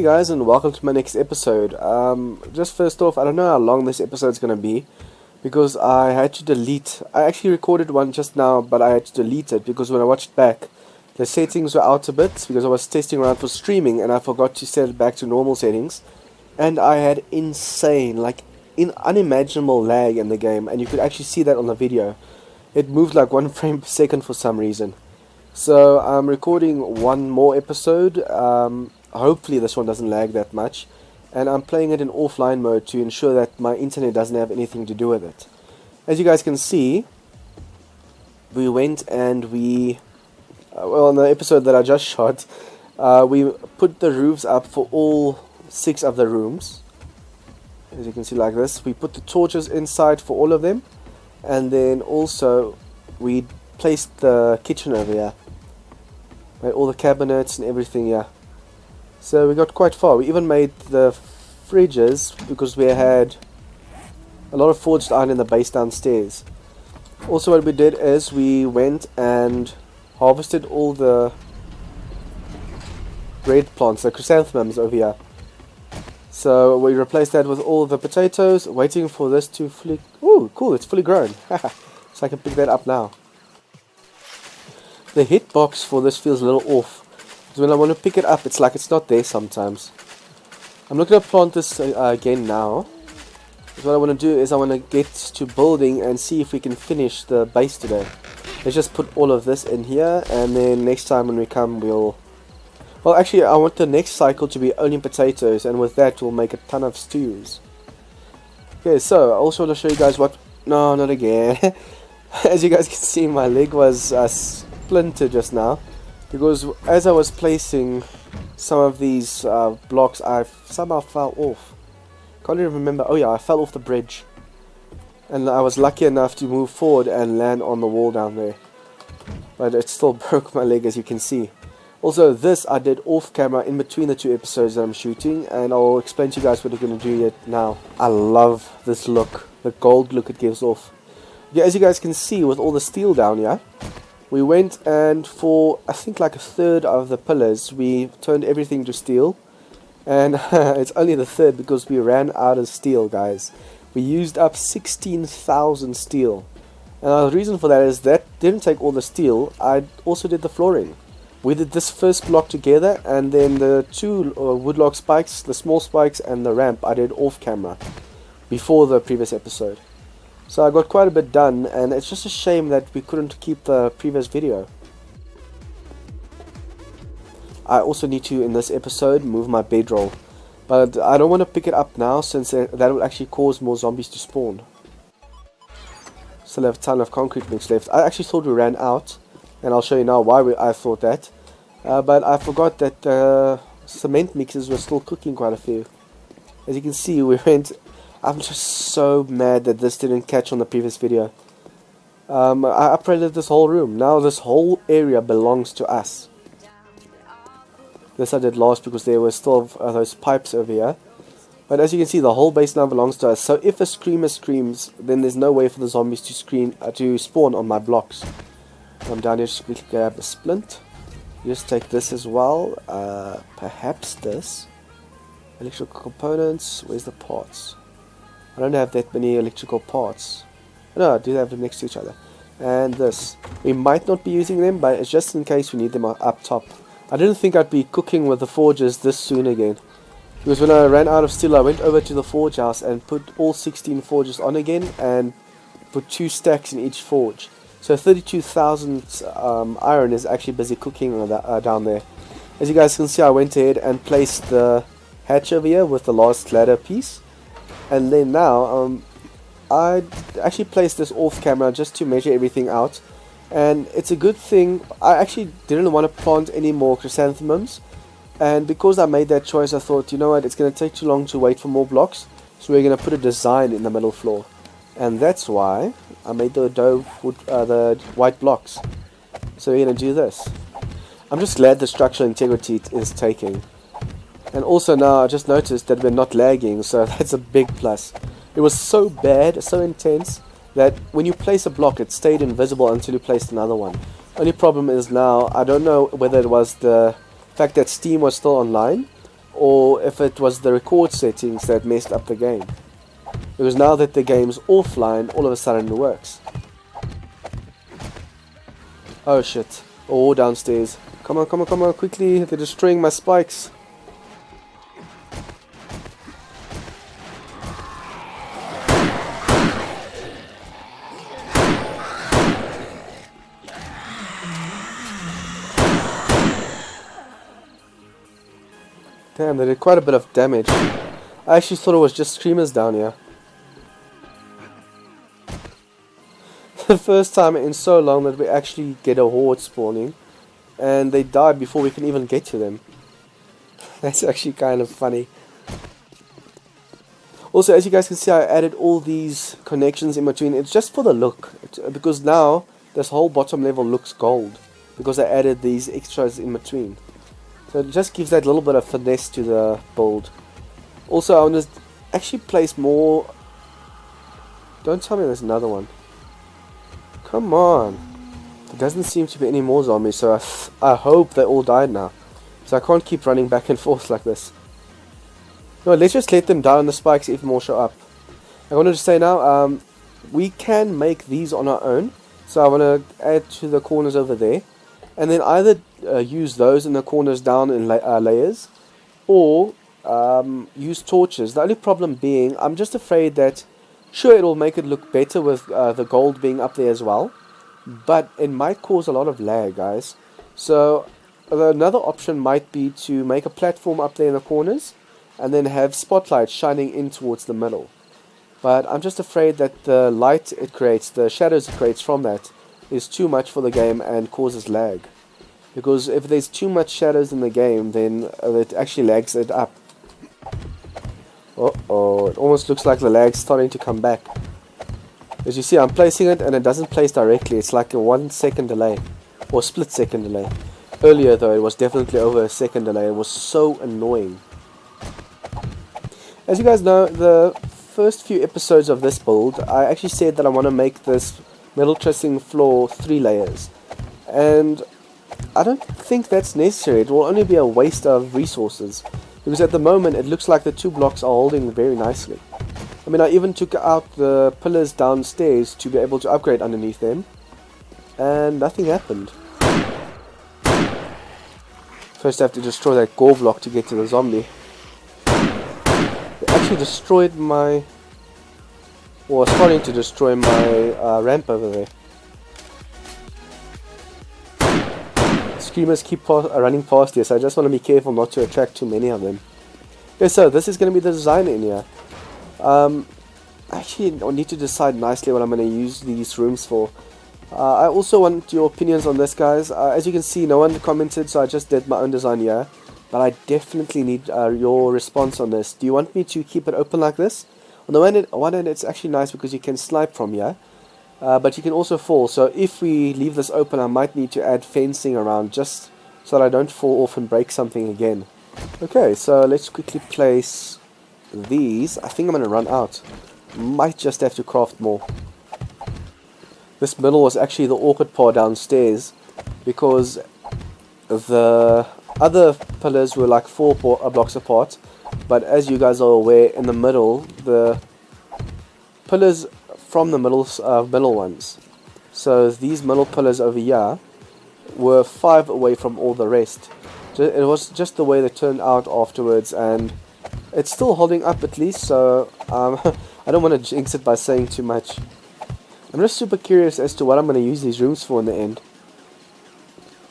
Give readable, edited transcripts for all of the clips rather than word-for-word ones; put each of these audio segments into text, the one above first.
guys, and welcome to my next episode. Just first off, I don't know how long this episode is going to be because I had to delete. I actually recorded one just now, but I had to delete it because when I watched back, the settings were out a bit because I was testing around for streaming and I forgot to set it back to normal settings, and I had insane, unimaginable lag in the game, and you could actually see that on the video. It moved like 1 frame per second for some reason. So I'm recording one more episode. Hopefully this one doesn't lag that much, and I'm playing it in offline mode to ensure that my internet doesn't have anything to do with it. As you guys can see, we went and well, on the episode that I just shot, we put the roofs up for all 6 of the rooms. As you can see, like this. We put the torches inside for all of them, and then also we placed the kitchen over here. Made all the cabinets and everything here. So we got quite far. We even made the fridges because we had a lot of forged iron in the base downstairs. Also what we did is we went and harvested all the red plants, the chrysanthemums over here. So we replaced that with all the potatoes, waiting for this to fully... Ooh, cool, it's fully grown. So I can pick that up now. The hitbox for this feels a little off. When I want to pick it up, it's like it's not there sometimes. I'm not going to plant this again now. What I want to do is I want to get to building and see if we can finish the base today. Let's just put all of this in here, and then next time when we come we'll... Well, actually I want the next cycle to be only potatoes, and with that we'll make a ton of stews. Okay, so I also want to show you guys what... No, not again. As you guys can see, my leg was splintered just now. Because as I was placing some of these blocks, I somehow fell off. Can't even remember. Oh yeah, I fell off the bridge. And I was lucky enough to move forward and land on the wall down there. But it still broke my leg, as you can see. Also, this I did off camera in between the 2 episodes that I'm shooting. And I'll explain to you guys what we're going to do yet now. I love this look. The gold look it gives off. Yeah, as you guys can see with all the steel down here. We went and for, I think, like a third of the pillars, we turned everything to steel. And it's only the third because we ran out of steel, guys. We used up 16,000 steel. And the reason for that is that didn't take all the steel. I also did the flooring. We did this first block together, and then the 2 woodlock spikes, the small spikes and the ramp, I did off camera before the previous episode. So I got quite a bit done, and it's just a shame that we couldn't keep the previous video. I also need to, in this episode, move my bedroll. But I don't want to pick it up now, since that will actually cause more zombies to spawn. Still have a ton of concrete mix left. I actually thought we ran out, and I'll show you now why I thought that. But I forgot that cement mixes were still cooking quite a few. As you can see, we went... I'm just so mad that this didn't catch on the previous video. I upgraded this whole room. Now this whole area belongs to us. This I did last because there were still those pipes over here. But as you can see, the whole base now belongs to us. So if a screamer screams, then there's no way for the zombies to spawn on my blocks. I'm down here to quickly grab a splint. Just take this as well. Perhaps this. Electrical components. Where's the parts? I don't have that many electrical parts. No, I do have them next to each other. And this. We might not be using them, but it's just in case we need them up top. I didn't think I'd be cooking with the forges this soon again. Because when I ran out of steel, I went over to the forge house and put all 16 forges on again and put 2 stacks in each forge. So 32,000 iron is actually busy cooking down there. As you guys can see, I went ahead and placed the hatch over here with the last ladder piece. And then now, I actually placed this off camera just to measure everything out. And it's a good thing. I actually didn't want to plant any more chrysanthemums. And because I made that choice, I thought, you know what, it's going to take too long to wait for more blocks. So we're going to put a design in the middle floor. And that's why I made the the white blocks. So we're going to do this. I'm just glad the structural integrity is taking. And also now I just noticed that we're not lagging, so that's a big plus. It was so bad, so intense, that when you place a block it stayed invisible until you placed another one. Only problem is now, I don't know whether it was the fact that Steam was still online, or if it was the record settings that messed up the game. Because now that the game's offline, all of a sudden it works. Oh shit. Oh, downstairs. Come on, come on, come on, quickly. They're destroying my spikes. Damn, they did quite a bit of damage. I actually thought it was just screamers down here. The first time in so long that we actually get a horde spawning, and they die before we can even get to them. That's actually kind of funny. Also, as you guys can see, I added all these connections in between. It's just for the look, because now this whole bottom level looks gold, because I added these extras in between. So it just gives that little bit of finesse to the build. Also, I want to actually place more... Don't tell me there's another one. Come on. There doesn't seem to be any more zombies, so I hope they all died now. So I can't keep running back and forth like this. No, let's just let them die on the spikes if more show up. I wanted to say now, we can make these on our own. So I want to add to the corners over there. And then either use those in the corners down in layers, or use torches. The only problem being, I'm just afraid that, sure, it'll make it look better with the gold being up there as well, but it might cause a lot of lag, guys. So another option might be to make a platform up there in the corners, and then have spotlights shining in towards the middle. But I'm just afraid that the light it creates, the shadows it creates from that, is too much for the game and causes lag. Because if there's too much shadows in the game, then it actually lags it up. Uh-oh, it almost looks like the lag's starting to come back. As you see, I'm placing it and it doesn't place directly. It's like a 1 second delay, or split second delay. Earlier though, it was definitely over a second delay. It was so annoying. As you guys know, the first few episodes of this build, I actually said that I want to make this metal trussing floor 3 layers. And I don't think that's necessary. It will only be a waste of resources. Because at the moment, it looks like the 2 blocks are holding very nicely. I mean, I even took out the pillars downstairs to be able to upgrade underneath them. And nothing happened. First I have to destroy that gore block to get to the zombie. They actually destroyed my... or starting to destroy my ramp over there. Screamers keep running past here, so I just want to be careful not to attract too many of them. Okay, so this is going to be the design in here. Actually, I need to decide nicely what I'm going to use these rooms for. I also want your opinions on this, guys. As you can see, no one commented, so I just did my own design here. But I definitely need your response on this. Do you want me to keep it open like this? On the one end, it's actually nice because you can snipe from here. But you can also fall, so if we leave this open, I might need to add fencing around just so that I don't fall off and break something again. Okay, so let's quickly place these. I think I'm going to run out. Might just have to craft more. This middle was actually the awkward part downstairs, because the other pillars were like 4 blocks apart, but as you guys are aware, in the middle, the pillars from the middle ones. So these middle pillars over here were 5 away from all the rest. It was just the way they turned out afterwards, and it's still holding up at least, so I don't want to jinx it by saying too much. I'm just super curious as to what I'm going to use these rooms for in the end.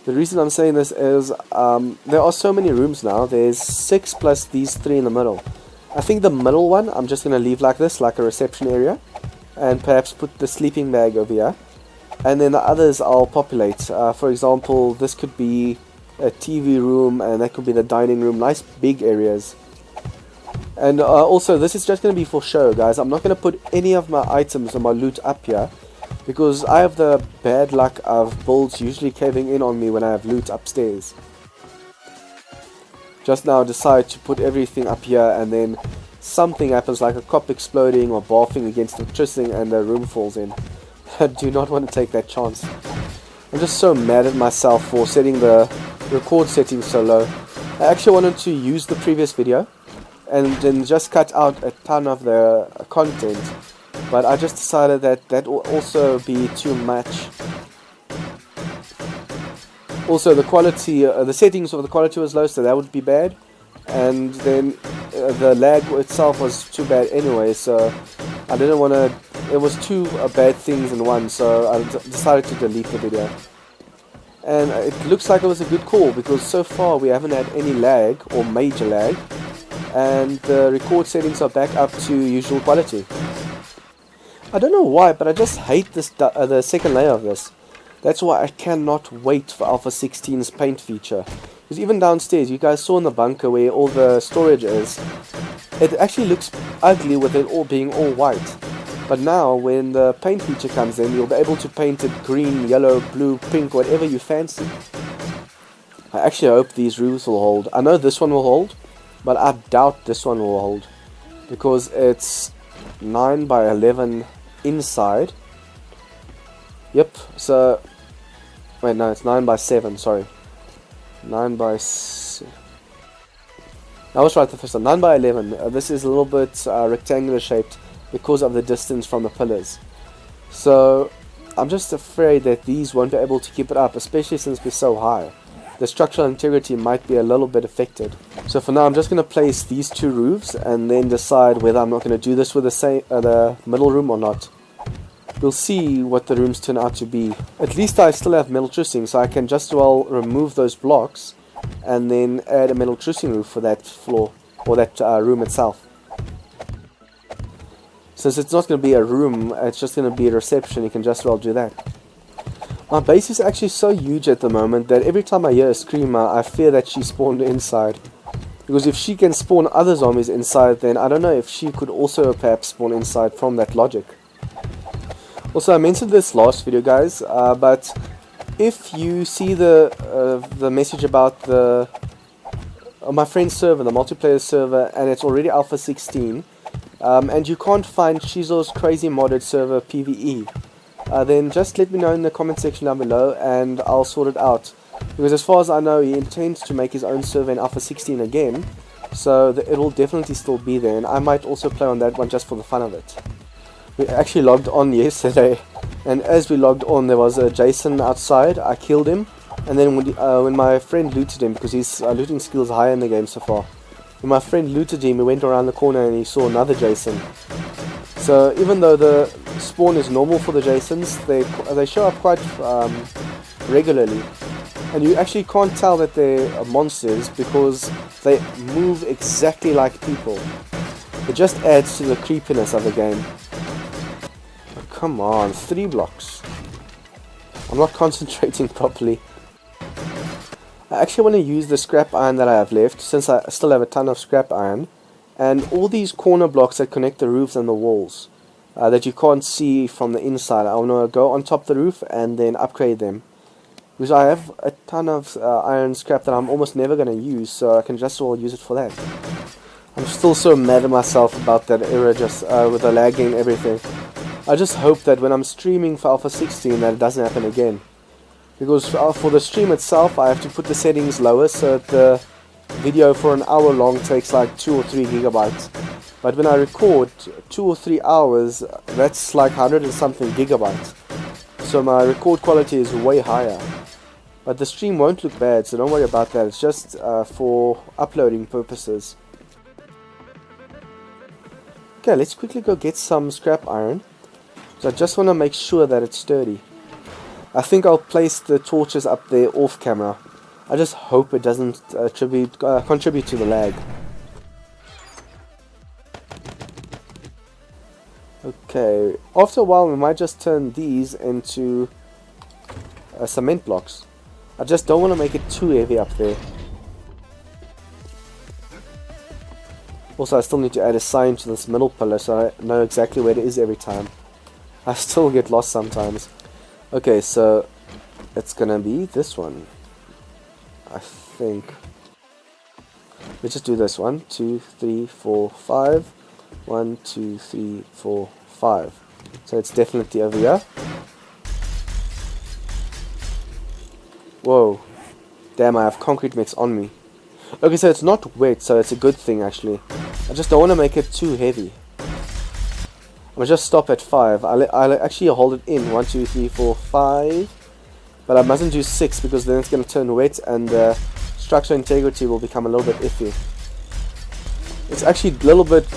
The reason I'm saying this is there are so many rooms now. There's 6 plus these 3 in the middle. I think the middle one I'm just going to leave like this, like a reception area, and perhaps put the sleeping bag over here, and then the others I'll populate. For example, this could be a TV room, and that could be the dining room. Nice big areas. And also, this is just going to be for show, guys. I'm not going to put any of my items or my loot up here, because I have the bad luck of builds usually caving in on me when I have loot upstairs. Just now I decide to put everything up here, and then something happens, like a cop exploding or barfing against the trussing, and the room falls in. I do not want to take that chance. I'm just so mad at myself for setting the record settings so low. I actually wanted to use the previous video and then just cut out a ton of the content, but I just decided that that will also be too much. Also, the quality, the settings of the quality was low, so that would be bad, and then the lag itself was too bad anyway, so I didn't want to. It was two bad things in one, so I decided to delete the video. And it looks like it was a good call, because so far we haven't had any lag or major lag, and the record settings are back up to usual quality. I don't know why, but I just hate this the second layer of this. That's why I cannot wait for Alpha 16's paint feature. Because even downstairs, you guys saw in the bunker where all the storage is, it actually looks ugly with it all being all white. But now, when the paint feature comes in, you'll be able to paint it green, yellow, blue, pink, whatever you fancy. I actually hope these roofs will hold. I know this one will hold, but I doubt this one will hold. Because it's 9 by 11 inside. Yep, so... Wait, no, it's 9 by 7, sorry. 9 by... I was right the first time. 9 by 11. This is a little bit rectangular shaped, because of the distance from the pillars. So I'm just afraid that these won't be able to keep it up, especially since we're so high. The structural integrity might be a little bit affected. So for now I'm just going to place these two roofs and then decide whether I'm not going to do this with the middle room or not. We'll see what the rooms turn out to be. At least I still have metal trussing, so I can just well remove those blocks and then add a metal trussing roof for that floor, or that room itself. Since it's not going to be a room, it's just going to be a reception, you can just well do that. My base is actually so huge at the moment that every time I hear a screamer, I fear that she spawned inside. Because if she can spawn other zombies inside, then I don't know if she could also perhaps spawn inside from that logic. Also, I mentioned this last video, guys, but if you see the message about the my friend's server, the multiplayer server, and it's already Alpha 16, and you can't find Shizo's crazy modded server PvE, then just let me know in the comment section down below and I'll sort it out. Because as far as I know, he intends to make his own server in Alpha 16 again, so it will definitely still be there, and I might also play on that one just for the fun of it. We actually logged on yesterday, and as we logged on there was a Jason outside. I killed him, and then when my friend looted him, because his looting skills are higher in the game so far, when my friend looted him, he went around the corner and he saw another Jason. So even though the spawn is normal for the Jasons, they show up quite regularly. And you actually can't tell that they're monsters because they move exactly like people. It just adds to the creepiness of the game. Oh, come on, 3 blocks. I'm not concentrating properly. I actually want to use the scrap iron that I have left, since I still have a ton of scrap iron, and all these corner blocks that connect the roofs and the walls that you can't see from the inside. I want to go on top of the roof and then upgrade them, because I have a ton of iron scrap that I'm almost never going to use, so I can just all use it for that. I'm still so mad at myself about that error, just with the lagging and everything. I just hope that when I'm streaming for Alpha 16 that it doesn't happen again. Because for the stream itself, I have to put the settings lower so that the video for an hour long takes like 2 or 3 gigabytes. But when I record 2 or 3 hours, that's like 100 and something gigabytes. So my record quality is way higher. But the stream won't look bad, so don't worry about that. It's just for uploading purposes. Okay, let's quickly go get some scrap iron. So I just want to make sure that it's sturdy. I think I'll place the torches up there off camera. I just hope it doesn't contribute to the lag. Okay, after a while we might just turn these into cement blocks. I just don't want to make it too heavy up there. Also, I still need to add a sign to this middle pillar so I know exactly where it is every time. I still get lost sometimes. Okay, so it's gonna be this one, I think. Let's just do this. 1, 2, 3, 4, 5. 1, 2, 3, 4, 5. So it's definitely over here. Whoa. Damn, I have concrete mix on me. Okay, so it's not wet, so it's a good thing actually. I just don't want to make it too heavy. I'm gonna just stop at 5. I'll actually hold it in 1, 2, 3, 4, 5, but I mustn't do 6 because then it's gonna turn wet and the structural integrity will become a little bit iffy. It's actually a little bit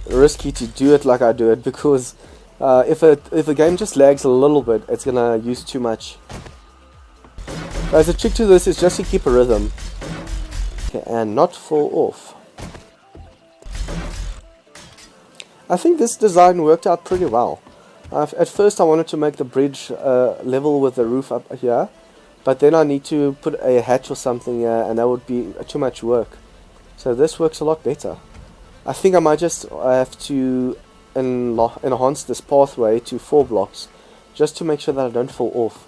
risky to do it like I do it because if the game just lags a little bit, it's gonna use too much. Guys, the trick to this is just to keep a rhythm, okay, and not fall off. I think this design worked out pretty well. At first I wanted to make the bridge level with the roof up here, but then I need to put a hatch or something here and that would be too much work. So this works a lot better. I think I might just have to enhance this pathway to 4 blocks just to make sure that I don't fall off.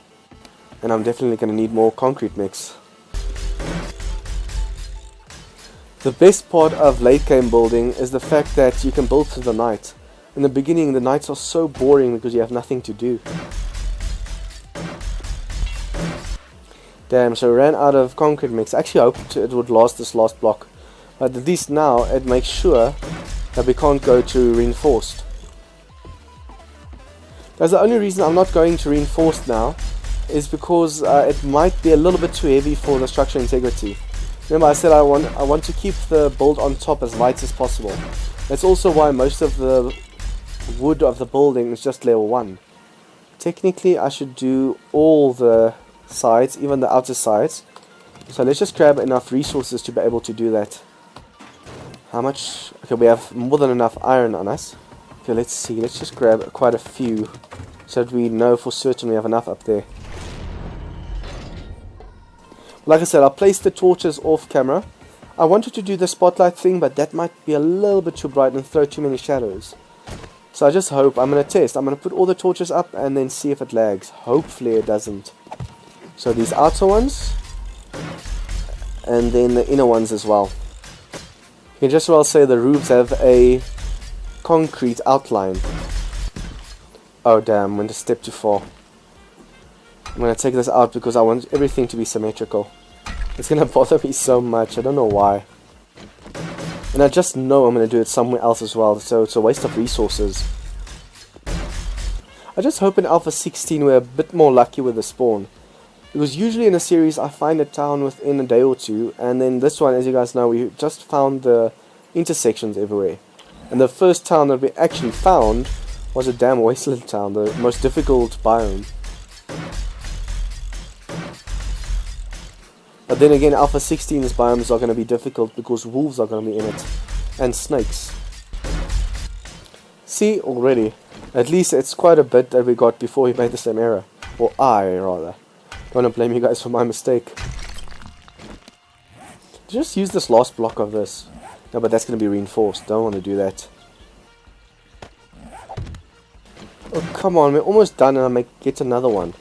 And I'm definitely going to need more concrete mix. The best part of late game building is the fact that you can build through the night. In the beginning the nights are so boring because you have nothing to do. Damn, so I ran out of concrete mix. I actually hoped it would last this last block. But at least now it makes sure that we can't go to reinforced. Guys, the only reason I'm not going to reinforced now is because it might be a little bit too heavy for the structural integrity. Remember I said I want to keep the build on top as light as possible. That's also why most of the wood of the building is just level 1. Technically I should do all the sides, even the outer sides. So let's just grab enough resources to be able to do that. How much? Okay, we have more than enough iron on us. Okay, let's see. Let's just grab quite a few so that we know for certain we have enough up there. Like I said, I'll place the torches off camera. I wanted to do the spotlight thing, but that might be a little bit too bright and throw too many shadows. So I just hope, I'm going to test. I'm going to put all the torches up and then see if it lags. Hopefully it doesn't. So these outer ones, and then the inner ones as well. You can just well say the roofs have a concrete outline. Oh damn, went a step too far. I'm going to take this out because I want everything to be symmetrical. It's going to bother me so much, I don't know why. And I just know I'm going to do it somewhere else as well, so it's a waste of resources. I just hope in Alpha 16 we're a bit more lucky with the spawn. Because usually in a series I find a town within a day or two, and then this one, as you guys know, we just found the intersections everywhere. And the first town that we actually found was a damn wasteland town, the most difficult biome. But then again, Alpha 16's biomes are going to be difficult because wolves are going to be in it. And snakes. See, already. At least it's quite a bit that we got before we made the same error. Or I, rather. Don't want to blame you guys for my mistake. Just use this last block of this. No, but that's going to be reinforced. Don't want to do that. Oh, come on. We're almost done and I get another one.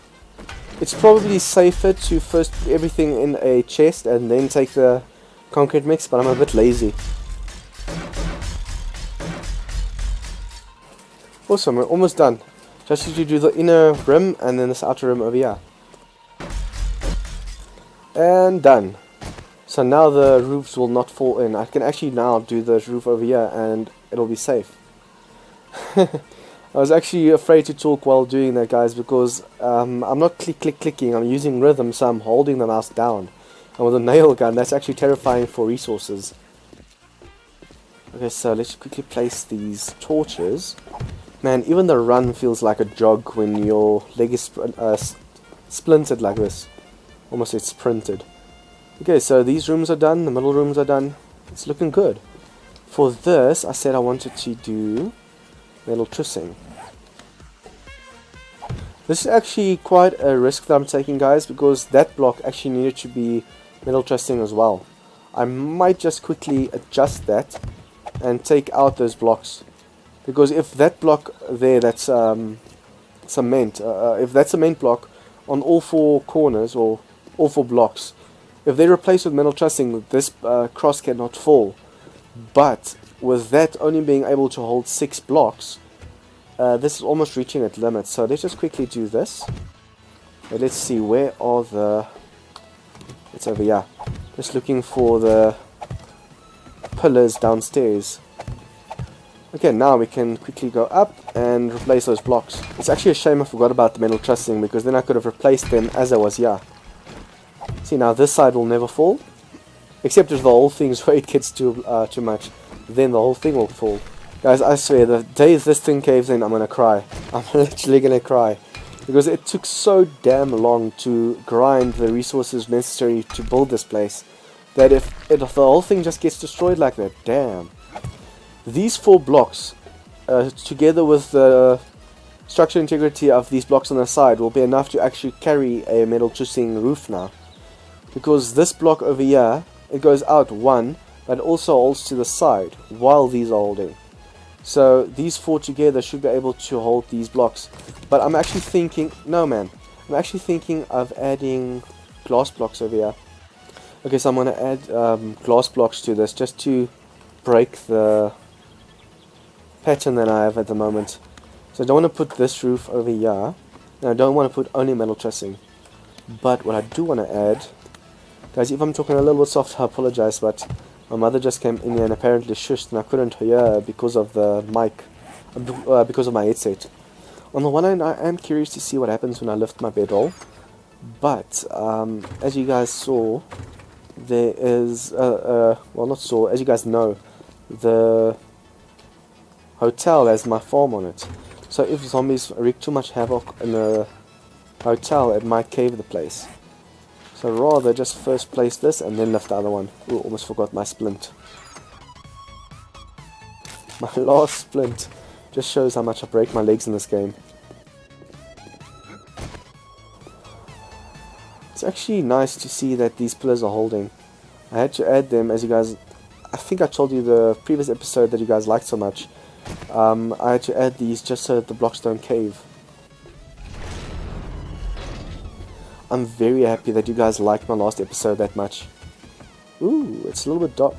It's probably safer to first put everything in a chest and then take the concrete mix, but I'm a bit lazy. Awesome, we're almost done. Just need to do the inner rim and then this outer rim over here. And done. So now the roofs will not fall in. I can actually now do the roof over here and it'll be safe. I was actually afraid to talk while doing that, guys, because I'm not clicking, I'm using rhythm, so I'm holding the mouse down. And with a nail gun, that's actually terrifying for resources. Okay, so let's quickly place these torches. Man, even the run feels like a jog when your leg is splintered like this. Almost it's printed. Okay, so these rooms are done, the middle rooms are done. It's looking good. For this, I said I wanted to do metal trussing. This is actually quite a risk that I'm taking, guys, because that block actually needed to be metal trussing as well. I might just quickly adjust that and take out those blocks, because if that block there, that's cement, if that cement block on all 4 corners or all 4 blocks, if they're replaced with metal trussing, this cross cannot fall. But with that only being able to hold 6 blocks, this is almost reaching its limit. So let's just quickly do this. Let's see, where are the... It's over here. Just looking for the pillars downstairs. Okay, now we can quickly go up and replace those blocks. It's actually a shame I forgot about the metal trussing, because then I could have replaced them as I was here. See, now this side will never fall, except if the whole thing's weight gets too much. Then the whole thing will fall. Guys, I swear, the day this thing caves in, I'm gonna cry. I'm literally gonna cry. Because it took so damn long to grind the resources necessary to build this place, that if the whole thing just gets destroyed like that, damn. These 4 blocks, together with the structural integrity of these blocks on the side, will be enough to actually carry a metal trussing roof now. Because this block over here, it goes out 1, but also holds to the side while these are holding. So these 4 together should be able to hold these blocks. But I'm actually thinking, no man, I'm actually thinking of adding glass blocks over here. Okay, so I'm going to add glass blocks to this just to break the pattern that I have at the moment. So I don't want to put this roof over here, and I don't want to put only metal trussing. But what I do want to add, guys, if I'm talking a little bit soft, I apologize, but my mother just came in here and apparently shushed, and I couldn't hear because of the mic, because of my headset. On the one hand, I am curious to see what happens when I lift my bedroll, but as you guys saw, there is, well, not saw, as you guys know, the hotel has my farm on it. So if zombies wreak too much havoc in the hotel, it might cave the place. So rather just first place this and then lift the other one. Ooh, almost forgot my splint. My last splint just shows how much I break my legs in this game. It's actually nice to see that these pillars are holding. I had to add them, as you guys, I think I told you the previous episode that you guys liked so much. I had to add these just so that the blocks don't cave. I'm very happy that you guys liked my last episode that much. Ooh, it's a little bit dark.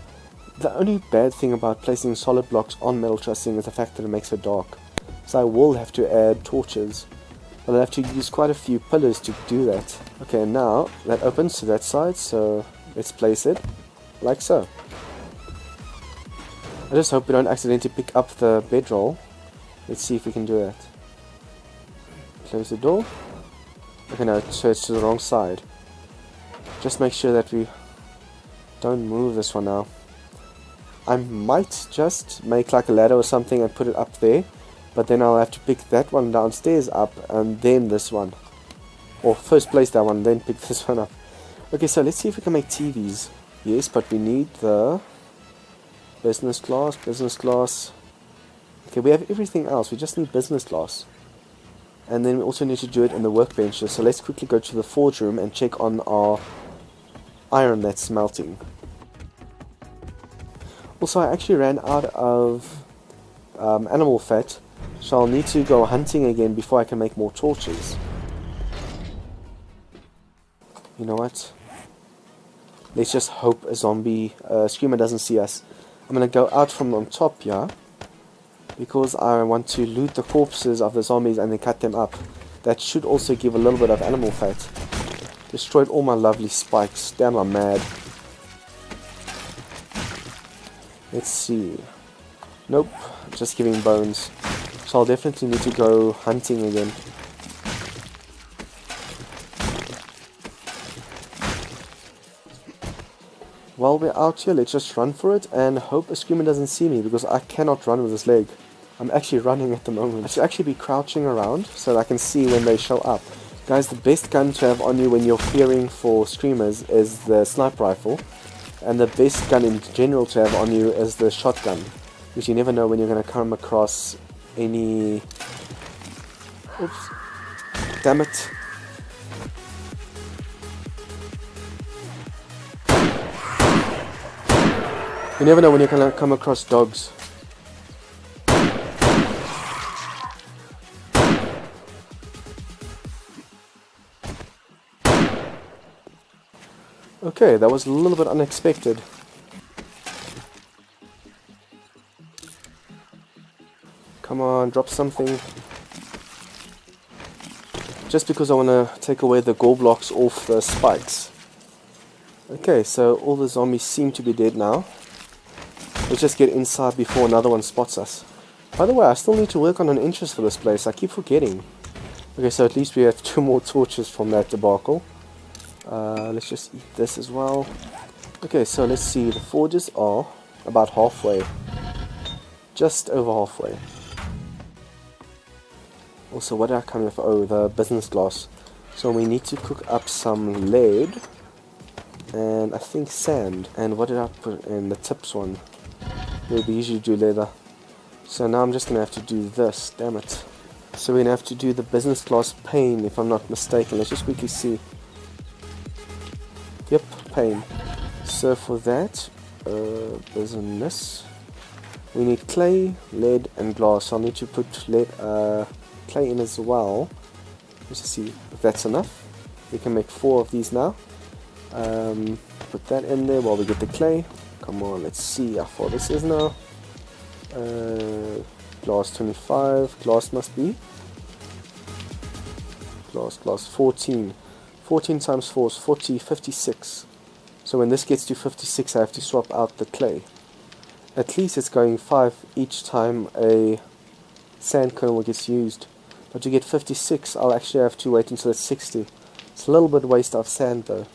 The only bad thing about placing solid blocks on metal trussing is the fact that it makes it dark. So I will have to add torches. But I'll have to use quite a few pillars to do that. Okay, now that opens to that side, so let's place it like so. I just hope we don't accidentally pick up the bedroll. Let's see if we can do that. Close the door. Okay, no, so it's to the wrong side. Just make sure that we don't move this one now. I might just make like a ladder or something and put it up there, but then I'll have to pick that one downstairs up and then this one. Or first place that one, then pick this one up. Okay, so let's see if we can make TVs. Yes, but we need the business class. Okay, we have everything else, we just need business class. And then we also need to do it in the workbenches. So let's quickly go to the forge room and check on our iron that's melting. Also, I actually ran out of animal fat, so I'll need to go hunting again before I can make more torches. You know what? Let's just hope a zombie screamer doesn't see us. I'm going to go out from on top here, because I want to loot the corpses of the zombies and then cut them up. That should also give a little bit of animal fat. Destroyed all my lovely spikes. Damn, I'm mad. Let's see. Nope, just giving bones. So I'll definitely need to go hunting again. While we're out here, let's just run for it and hope a screamer doesn't see me, because I cannot run with this leg. I'm actually running at the moment. I should actually be crouching around so that I can see when they show up. Guys, the best gun to have on you when you're fearing for screamers is the sniper rifle. And the best gun in general to have on you is the shotgun, because you never know when you're going to come across any... Oops. Damn it. You never know when you're going to come across dogs. Okay, that was a little bit unexpected. Come on, drop something. Just because I want to take away the gore blocks off the spikes. Okay, so all the zombies seem to be dead now. Let's just get inside before another one spots us. By the way, I still need to work on an entrance for this place. I keep forgetting. Okay, so at least we have 2 more torches from that debacle. Let's just eat this as well. Okay, so let's see. The forges are about halfway. Just over halfway. Also, what did I come with? Oh, the business glass. So we need to cook up some lead. And I think sand. And what did I put in? The tips one. We usually do leather. So now I'm just going to have to do this. Damn it. So we're going to have to do the business class pane, if I'm not mistaken. Let's just quickly see. Yep, pane. So for that, business, we need clay, lead, and glass. So I'll need to put lead, clay in as well. Let's just see if that's enough. We can make 4 of these now. Put that in there while we get the clay. Come on, let's see how far this is now. Glass 25. Glass must be. Glass 14. 14 times 4 is 40, 56. So when this gets to 56, I have to swap out the clay. At least it's going 5 each time a sand kernel gets used. But to get 56, I'll actually have to wait until it's 60. It's a little bit waste of sand though.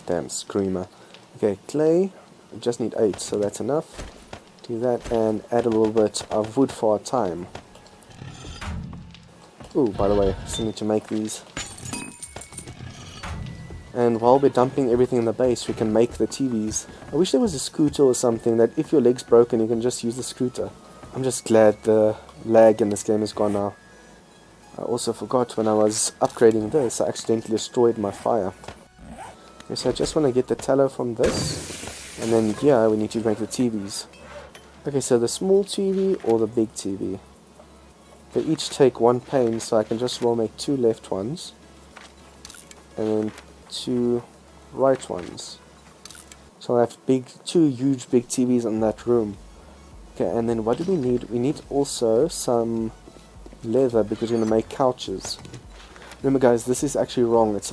Damn screamer. Okay, clay. We just need 8, so that's enough. Do that and add a little bit of wood for our time. Ooh, by the way, still need to make these. And while we're dumping everything in the base, we can make the TVs. I wish there was a scooter or something that if your leg's broken, you can just use the scooter. I'm just glad the lag in this game is gone now. I also forgot when I was upgrading this, I accidentally destroyed my fire. Okay, so I just want to get the tallow from this. And then here, we need to make the TVs. Okay, so the small TV or the big TV. They each take 1 pane, so I can just well make 2 left ones. And then 2 right ones. So I have 2 huge big TVs in that room. Okay, and then what do we need? We need also some leather because we're going to make couches. Remember guys, this is actually wrong. It's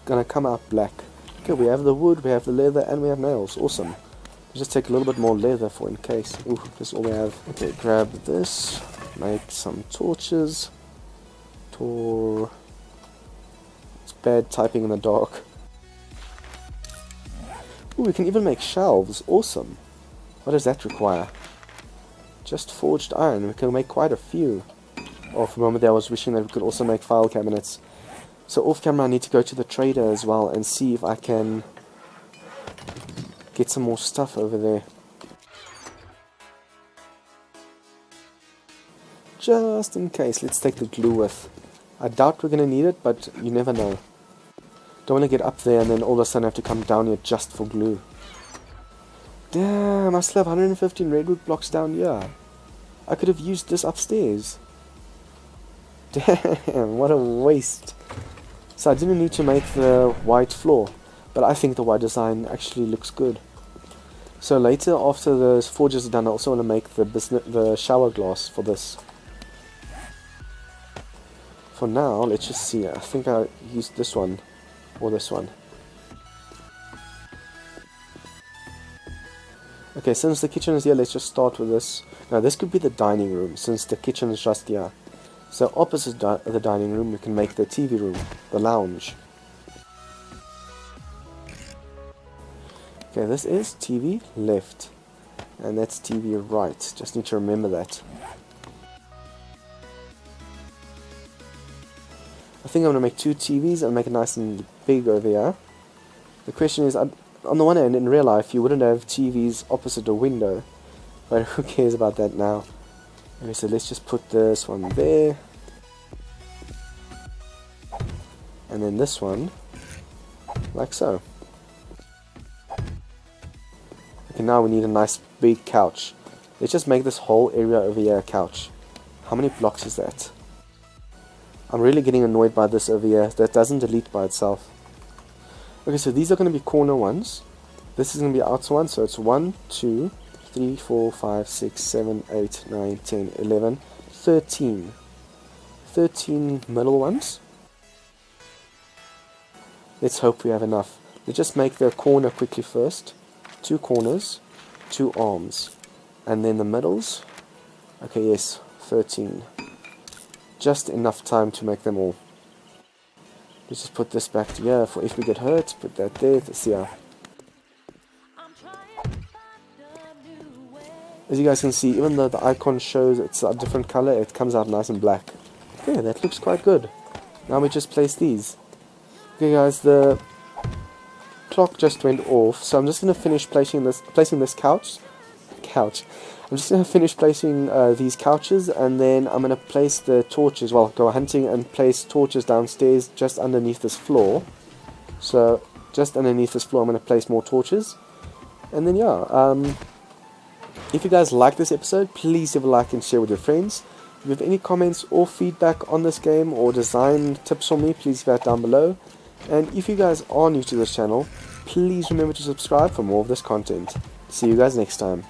going to come out black. Okay, we have the wood, we have the leather, and we have nails. Awesome. Just take a little bit more leather for in case. Ooh, that's all we have. Okay, grab this. Make some torches. It's bad typing in the dark. Ooh, we can even make shelves. Awesome. What does that require? Just forged iron. We can make quite a few. Oh, for a moment there I was wishing that we could also make file cabinets. So off camera I need to go to the trader as well and see if I can get some more stuff over there. Just in case, let's take the glue with. I doubt we're going to need it, but you never know. Don't want to get up there and then all of a sudden have to come down here just for glue. Damn, I still have 115 redwood blocks down here. I could have used this upstairs. Damn, what a waste. So I didn't need to make the white floor, but I think the white design actually looks good. So later, after the forges are done, I also want to make the shower glass for this. For now, let's just see. I think I used this one, or this one. Okay, since the kitchen is here, let's just start with this. Now this could be the dining room, since the kitchen is just here. So opposite the dining room, we can make the TV room, the lounge. Okay, this is TV left, and that's TV right. Just need to remember that. I think I'm going to make 2 TVs and make it nice and big over here. The question is, on the one hand, in real life, you wouldn't have TVs opposite a window, but who cares about that now? Okay, so let's just put this one there, and then this one, like so. Okay, now we need a nice big couch. Let's just make this whole area over here a couch. How many blocks is that? I'm really getting annoyed by this over here. That doesn't delete by itself. Okay, so these are going to be corner ones. This is going to be outer one, so it's 1, 2, 3, 4, 5, 6, 7, 8, 9, 10, 11, 13. 13 middle ones. Let's hope we have enough. Let's just make the corner quickly first. 2 corners, 2 arms, and then the middles. Okay, yes, 13. Just enough time to make them all. Let's just put this back together for if we get hurt. Put that there. Let's see how. As you guys can see, even though the icon shows it's a different color, it comes out nice and black. Okay, that looks quite good. Now we just place these. Okay guys, the clock just went off, so I'm just going to finish placing this couch. I'm just going to finish placing these couches, and then I'm going to place the torches, well, go hunting and place torches downstairs just underneath this floor. So, just underneath this floor I'm going to place more torches. And then yeah, if you guys like this episode, please leave a like and share with your friends. If you have any comments or feedback on this game or design tips for me, please leave that down below. And if you guys are new to this channel, please remember to subscribe for more of this content. See you guys next time.